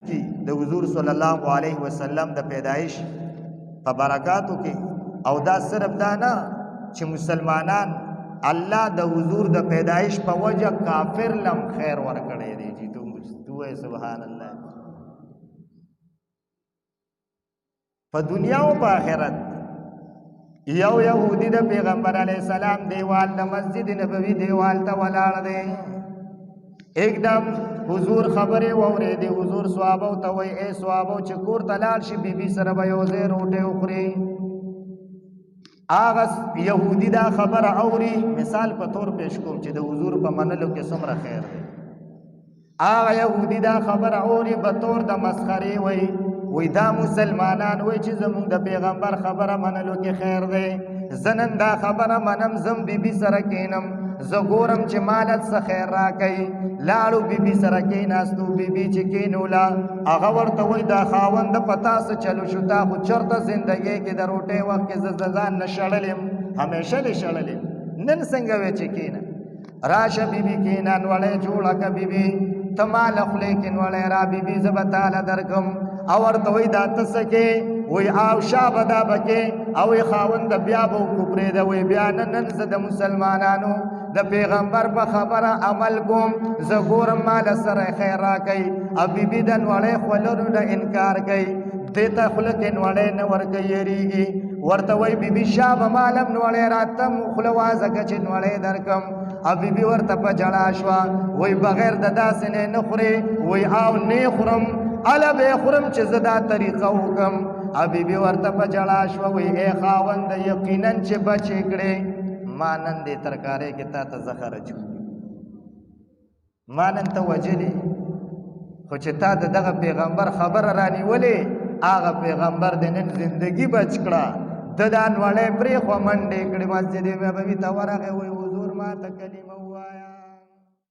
کی د حضور صلی الله علیه وسلم د پیدایش په برکاتو کې او دا صرف دا نه چې مسلمانان الله د حضور د پیدایش په وجه کافر لم خیر ورکړي دي چې تو سبحان الله په دنیا او په آخرت یو یهودی د پیغمبر علی السلام دیوال د مسجد نبوي دیوال ته ولاړ دی एकदम حضور خبره وره دی حضور صحابه ته وای اے صحابه چې کور تلال شي بیبي سره به یو ځای روټه وخوري اغه يهودي دا خبره اوري مثال په تور پیش کوم چې د حضور په منلو کې څومره خیر دی اغه يهودي دا خبره اوري په تور د مسخري وای دا مسلمانان وای چې زموږ د پیغمبر خبره منلو کې خیر دی زنن دا خبره منم زم بیبي سره کینم زګورم چې مالت څه خیر راکې لاړو بیبي سره کېناستو بیبي چې کېنولا هغه ورته وای دا خاوند پتا څه چلو شو تا خو چرته زندګۍ کې د روټې وخت کې ځان نشړلم همیشه لشړلم نن څنګه وې چې کېنا راشه بیبي کېنان وړې جوړه ک بیبي تمال خلې کېن وړې را بیبي زبتاله درکم او ورته وای دا تسکه وای او شابدا بکې او خاوند بیا بو کوپرې دا وای بیا نن زه د مسلمانانو د پیغمبر په خبره عمل کوم زګورم مال سره خیر راکې اب بیبي دن وړې خلونو د انکار کوي دته خلک وړې نه ورکې یریږي ورته وای بیبي شاب مالم وړې راتم خلوازه کچ وړې درکم اب بیبي ورته په جړا شو وای بغیر د داس نه خوري وای او نه خورم الا به خورم چې زدا طریقه حکم اب بیبي ورته په جړا شو وای اے خاوند یقینا چې بچی کړي مانن دې ترکارې کې تا ته زخر جو مانن ته وجلی خو چې تا دغه پیغمبر خبر رانی ولې هغه پیغمبر د نن زندگی بچ کړه ددان وړې پرې خو منډې کړې مسجد نبوي ته ورغه وای حضور ما ته کلمه وایا